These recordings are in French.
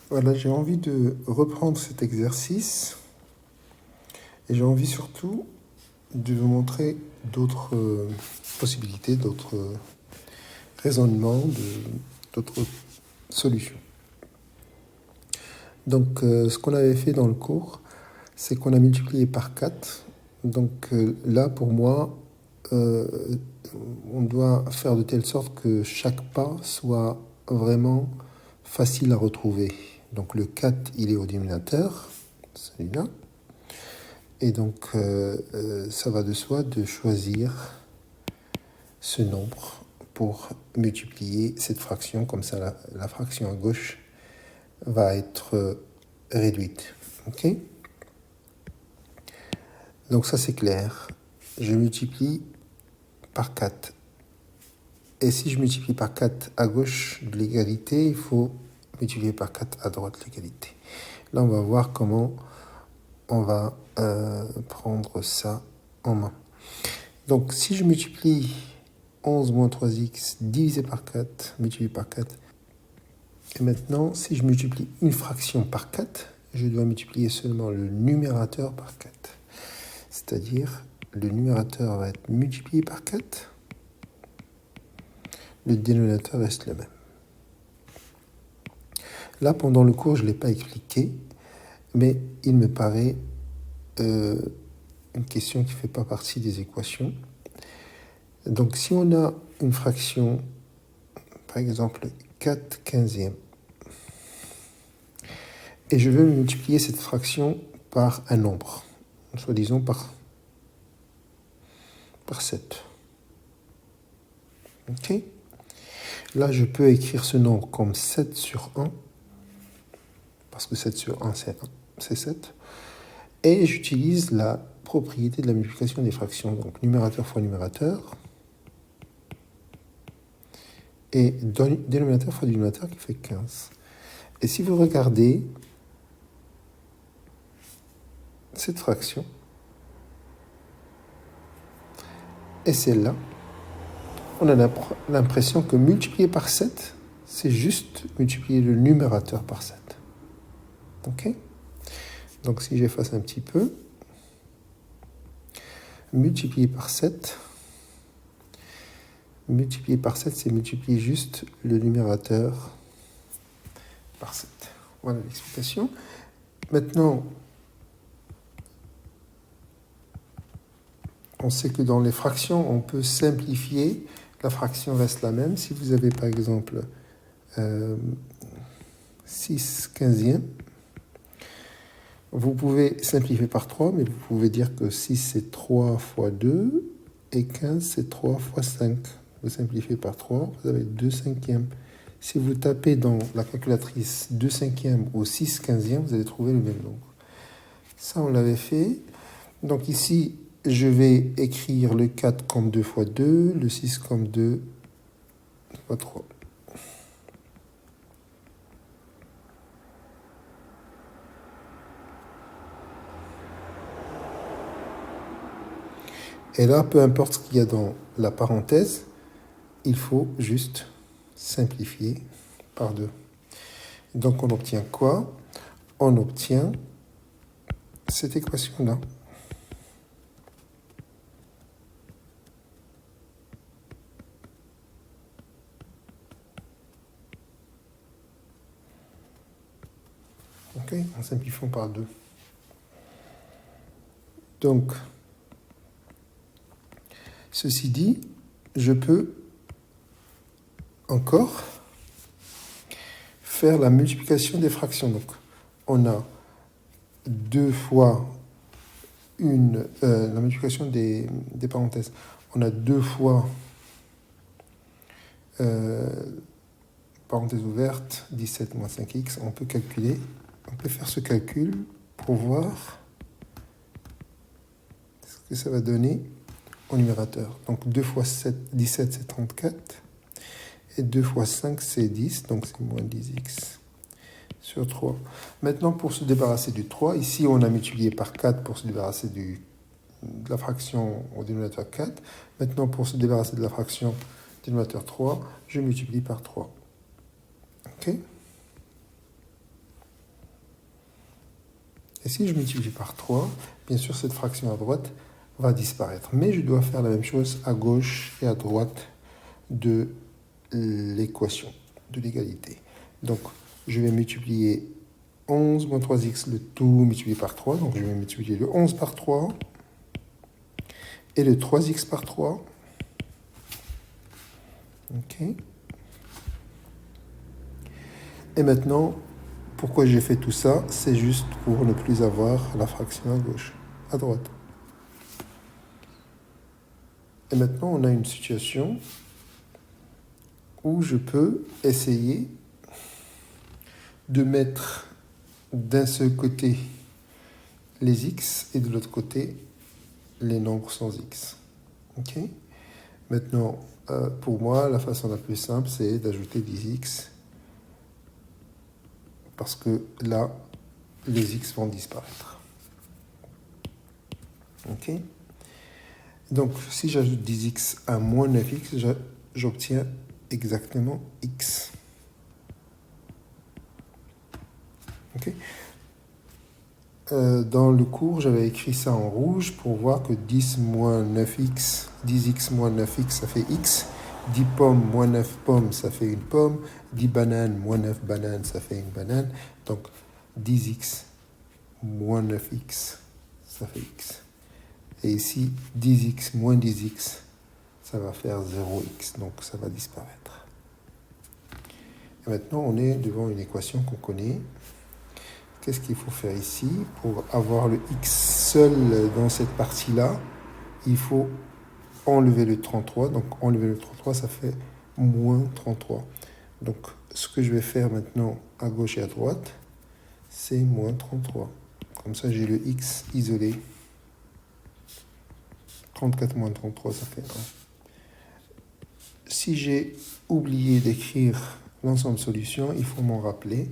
Voilà, j'ai envie de reprendre cet exercice et j'ai envie surtout de vous montrer d'autres possibilités, d'autres raisonnements, d'autres solutions. Donc, ce qu'on avait fait dans le cours, c'est qu'on a multiplié par 4. Donc là, pour moi, on doit faire de telle sorte que chaque pas soit vraiment facile à retrouver. Donc le 4, il est au dénominateur, celui-là. Et donc, ça va de soi de choisir ce nombre pour multiplier cette fraction. Comme ça, la fraction à gauche va être réduite. Ok ? Donc ça, c'est clair. Je multiplie par 4. Et si je multiplie par 4 à gauche de l'égalité, il faut multiplier par 4 à droite de l'égalité. Là, on va voir comment on va prendre ça en main. Donc, si je multiplie 11 moins 3x divisé par 4, multiplié par 4, et maintenant, si je multiplie une fraction par 4, je dois multiplier seulement le numérateur par 4. C'est-à-dire, le numérateur va être multiplié par 4, le dénominateur reste le même. Là, pendant le cours, je ne l'ai pas expliqué, mais il me paraît une question qui ne fait pas partie des équations. Donc, si on a une fraction, par exemple 4 quinzièmes, et je veux multiplier cette fraction par un nombre, soit disons par 7. Ok ? Là, je peux écrire ce nombre comme 7 sur 1, parce que 7 sur 1, c'est 7. Et j'utilise la propriété de la multiplication des fractions, donc numérateur fois numérateur, et dénominateur fois dénominateur qui fait 15. Et si vous regardez cette fraction et celle-là, on a l'impression que multiplier par 7, c'est juste multiplier le numérateur par 7. Ok ? Donc si j'efface un petit peu, multiplier par 7, c'est multiplier juste le numérateur par 7. Voilà l'explication. Maintenant, on sait que dans les fractions, on peut simplifier. La fraction reste la même. Si vous avez par exemple 6 quinzièmes, vous pouvez simplifier par 3, mais vous pouvez dire que 6 c'est 3 fois 2 et 15 c'est 3 fois 5. Vous simplifiez par 3, vous avez 2 cinquièmes. Si vous tapez dans la calculatrice 2 cinquièmes ou 6 quinzièmes, vous allez trouver le même nombre. Ça, on l'avait fait. Donc ici, je vais écrire le 4 comme 2 fois 2, le 6 comme 2 fois 3. Et là, peu importe ce qu'il y a dans la parenthèse, il faut juste simplifier par 2. Donc on obtient quoi ? On obtient cette équation-là. Ok ? En simplifiant par 2. Donc, ceci dit, je peux encore faire la multiplication des fractions. Donc, on a 2 fois la multiplication des parenthèses. On a 2 fois parenthèse ouverte, 17 moins 5x. On peut calculer, on peut faire ce calcul pour voir ce que ça va donner au numérateur. Donc 2 fois 17, c'est 34. Et 2 fois 5, c'est 10. Donc c'est moins 10x sur 3. Maintenant, pour se débarrasser du 3, ici, on a multiplié par 4 pour se débarrasser de la fraction au dénominateur 4. Maintenant, pour se débarrasser de la fraction dénominateur 3, je multiplie par 3. Ok ? Et si je multiplie par 3, bien sûr, cette fraction à droite va disparaître. Mais je dois faire la même chose à gauche et à droite de l'équation, de l'égalité. Donc, je vais multiplier 11 moins 3x, le tout multiplié par 3. Donc, je vais multiplier le 11 par 3 et le 3x par 3. OK. Et maintenant, pourquoi j'ai fait tout ça? C'est juste pour ne plus avoir la fraction à gauche, à droite. Et maintenant, on a une situation où je peux essayer de mettre d'un seul côté les x et de l'autre côté les nombres sans x. OK? Maintenant, pour moi, la façon la plus simple, c'est d'ajouter 10x parce que là, les x vont disparaître. OK? Donc, si j'ajoute 10x à moins 9x, j'obtiens exactement x. OK? Dans le cours, j'avais écrit ça en rouge pour voir que 10 moins 9x, 10x moins 9x, ça fait x. 10 pommes moins 9 pommes, ça fait une pomme. 10 bananes moins 9 bananes, ça fait une banane. Donc, 10x moins 9x, ça fait x. Et ici, 10x moins 10x, ça va faire 0x, donc ça va disparaître. Et maintenant, on est devant une équation qu'on connaît. Qu'est-ce qu'il faut faire ici? Pour avoir le x seul dans cette partie-là, il faut enlever le 33. Donc, enlever le 33, ça fait moins 33. Donc, ce que je vais faire maintenant à gauche et à droite, c'est moins 33. Comme ça, j'ai le x isolé. 34 moins 33, ça fait 1. Si j'ai oublié d'écrire l'ensemble solution, il faut m'en rappeler.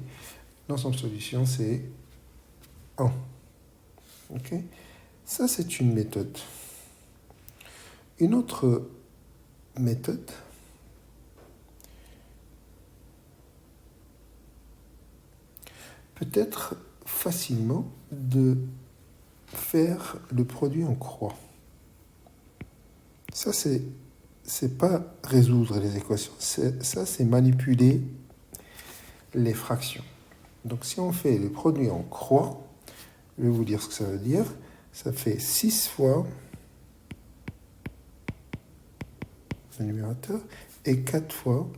L'ensemble solution, c'est 1. OK? Ça, c'est une méthode. Une autre méthode, peut être facilement de faire le produit en croix. Ça, c'est pas résoudre les équations. Ça, c'est manipuler les fractions. Donc, si on fait le produit en croix, je vais vous dire ce que ça veut dire. Ça fait 6 fois le numérateur et 4 fois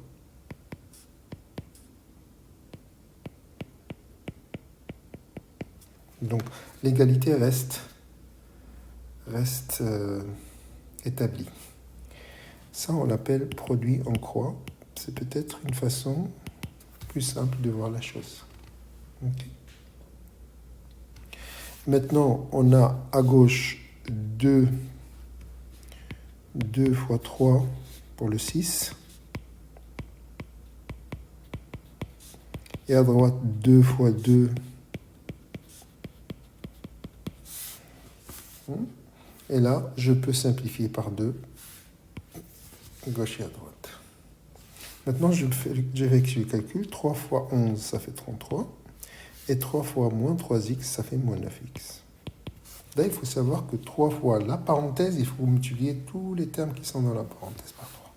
donc l'égalité reste établie. Ça, on l'appelle produit en croix. C'est peut-être une façon plus simple de voir la chose. Okay. Maintenant, on a à gauche 2 fois 3 pour le 6. Et à droite, 2 fois 2. Et là, je peux simplifier par 2, gauche et à droite. Maintenant, je réexécute le calcul. 3 fois 11, ça fait 33. Et 3 fois moins 3x, ça fait moins 9x. Là, il faut savoir que 3 fois la parenthèse, il faut multiplier tous les termes qui sont dans la parenthèse par 3.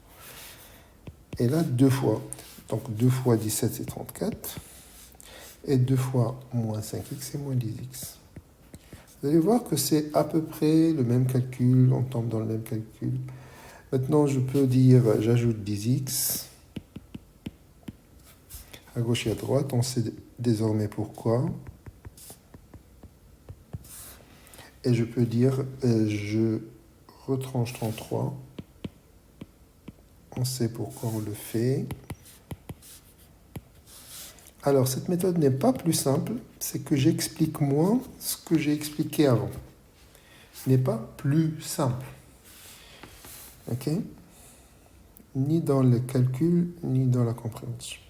Et là, 2 fois. Donc 2 fois 17, c'est 34. Et 2 fois moins 5x, c'est moins 10x. Vous allez voir que c'est à peu près le même calcul, on tombe dans le même calcul. Maintenant, je peux dire, j'ajoute 10x à gauche et à droite. On sait désormais pourquoi. Et je peux dire, je retranche 33. On sait pourquoi on le fait. Alors, cette méthode n'est pas plus simple, c'est que j'explique moins ce que j'ai expliqué avant. N'est pas plus simple. OK? Ni dans le calcul, ni dans la compréhension.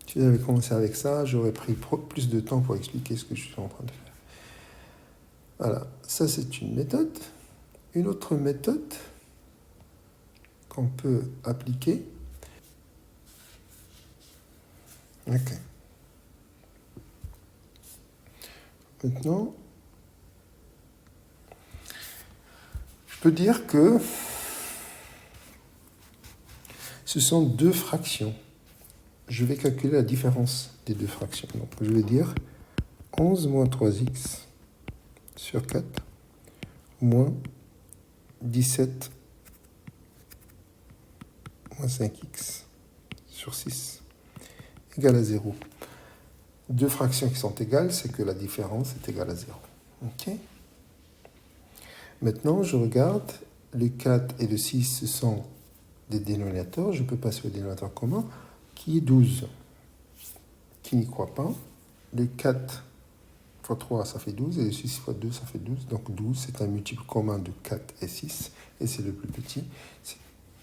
Si j'avais commencé avec ça, j'aurais pris plus de temps pour expliquer ce que je suis en train de faire. Voilà, ça c'est une méthode. Une autre méthode qu'on peut appliquer. OK. Maintenant, je peux dire que ce sont deux fractions. Je vais calculer la différence des deux fractions. Donc, je vais dire 11 moins 3x sur 4 moins 17 moins 5x sur 6 égale à 0. Deux fractions qui sont égales, c'est que la différence est égale à 0. Ok? Maintenant, je regarde, le 4 et le 6, ce sont des dénominateurs. Je peux passer au dénominateur commun, qui est 12. Qui n'y croit pas? Le 4 fois 3, ça fait 12, et le 6 fois 2, ça fait 12. Donc 12, c'est un multiple commun de 4 et 6, et c'est le plus petit, c'est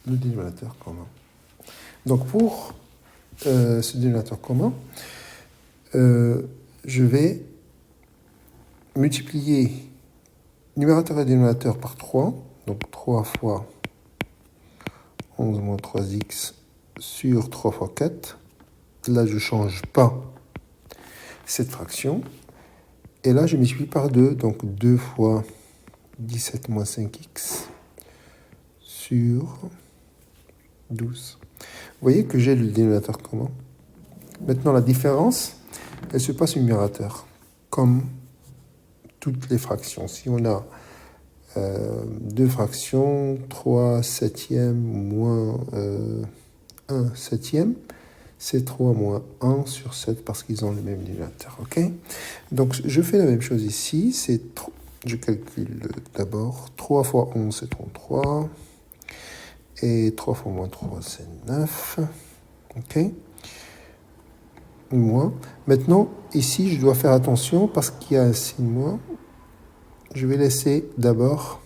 le dénominateur commun. Donc pour ce dénominateur commun, je vais multiplier numérateur et dénominateur par 3, donc 3 fois 11 moins 3x sur 3 fois 4. Là, je ne change pas cette fraction. Et là, je multiplie par 2, donc 2 fois 17 moins 5x sur 12. Vous voyez que j'ai le dénominateur commun. Maintenant, la différence, elle se passe au numérateur, comme toutes les fractions. Si on a deux fractions, 3 septièmes moins 1 septième, c'est 3 moins 1 sur 7 parce qu'ils ont le même dénominateur. Okay? Donc, je fais la même chose ici. Je calcule d'abord 3 fois 11, c'est 33. Et 3 fois moins 3, c'est 9. OK? Moins. Maintenant, ici, je dois faire attention parce qu'il y a un signe moins. Je vais laisser d'abord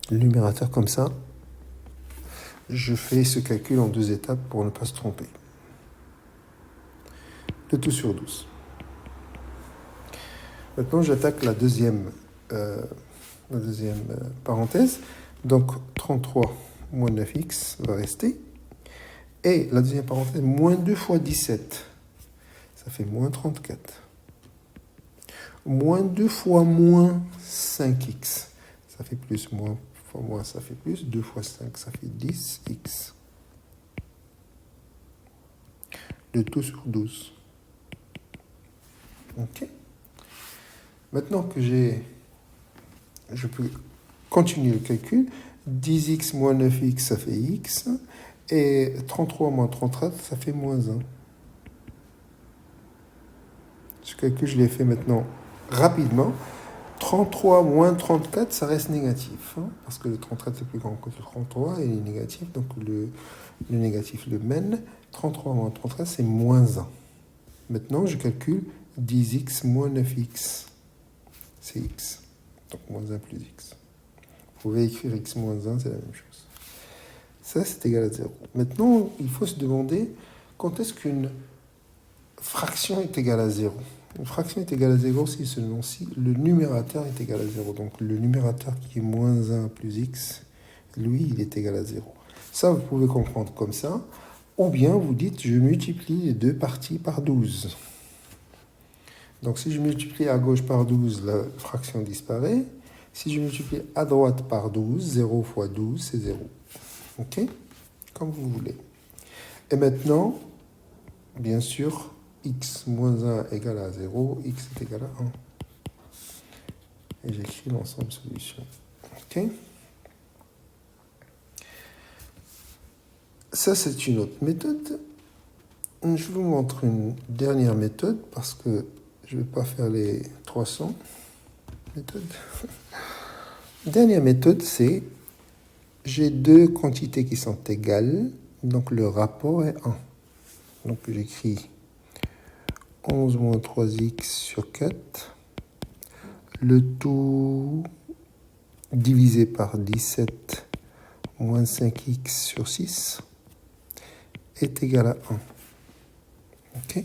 le numérateur comme ça. Je fais ce calcul en deux étapes pour ne pas se tromper. Le tout sur 12. Maintenant, j'attaque la deuxième parenthèse. Donc, 33 moins 9x va rester. Et la deuxième parenthèse, moins 2 fois 17, ça fait moins 34. Moins 2 fois moins 5x, ça fait plus. Moins fois moins, ça fait plus. 2 fois 5, ça fait 10x. Le tout sur 12. OK. Maintenant que je peux continuer le calcul. 10x moins 9x, ça fait x. Et 33 moins 34, ça fait moins 1. Ce calcul, je l'ai fait maintenant rapidement. 33 moins 34, ça reste négatif. Hein, parce que le 34 est plus grand que le 33 et il est négatif. Donc le négatif le mène. 33 moins 34, c'est moins 1. Maintenant, je calcule 10x moins 9x. C'est x. Donc moins 1 plus x. Vous pouvez écrire x moins 1, c'est la même chose. Ça, c'est égal à 0. Maintenant, il faut se demander quand est-ce qu'une fraction est égale à 0. Une fraction est égale à 0 si seulement si le numérateur est égal à 0. Donc le numérateur qui est moins 1 plus x, lui, il est égal à 0. Ça, vous pouvez comprendre comme ça. Ou bien vous dites, je multiplie les deux parties par 12. Donc si je multiplie à gauche par 12, la fraction disparaît. Si je multiplie à droite par 12, 0 fois 12, c'est 0. OK? Comme vous voulez. Et maintenant, bien sûr, x moins 1 égale à 0, x est égal à 1. Et j'écris l'ensemble solution. OK? Ça, c'est une autre méthode. Je vous montre une dernière méthode parce que je ne vais pas faire les 300 méthodes. Dernière méthode, c'est j'ai deux quantités qui sont égales, donc le rapport est 1. Donc j'écris 11 moins 3x sur 4, le tout divisé par 17 moins 5x sur 6 est égal à 1. OK?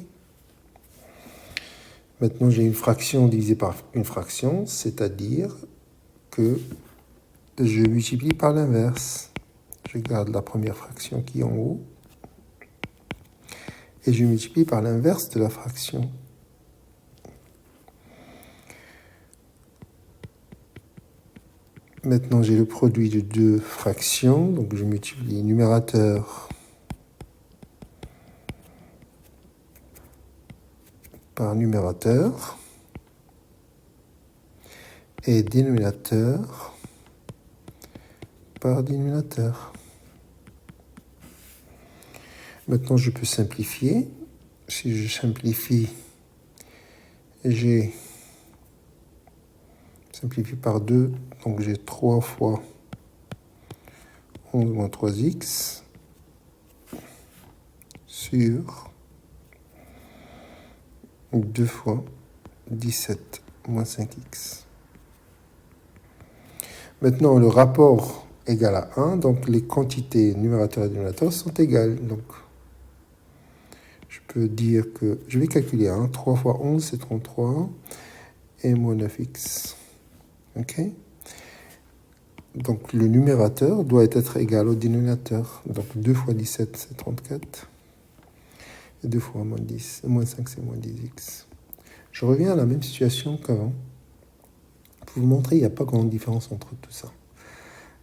Maintenant, j'ai une fraction divisée par une fraction, c'est-à-dire que je multiplie par l'inverse. Je garde la première fraction qui est en haut et je multiplie par l'inverse de la fraction. Maintenant, j'ai le produit de deux fractions. Donc, je multiplie numérateur par numérateur et dénominateur par dénominateur. Maintenant, je peux simplifier. Si je simplifie, j'ai simplifié par 2, donc j'ai 3 fois 11 moins 3x sur 2 fois 17 moins 5x. Maintenant, le rapport égal à 1, donc les quantités numérateur et dénominateur sont égales. Donc, je peux dire que je vais calculer 1. 3 fois 11, c'est 33, et moins 9x. OK? Donc, le numérateur doit être égal au dénominateur. Donc, 2 fois 17, c'est 34. Et 2 fois moins 10, moins 5, c'est moins 10x. Je reviens à la même situation qu'avant. Pour vous montrer, il n'y a pas grande différence entre tout ça.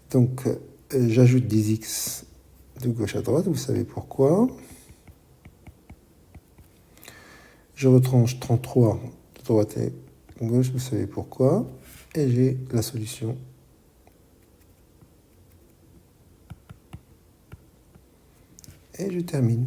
Donc, j'ajoute 10x de gauche à droite, vous savez pourquoi. Je retranche 33 de droite et gauche, vous savez pourquoi. Et j'ai la solution. Et je termine.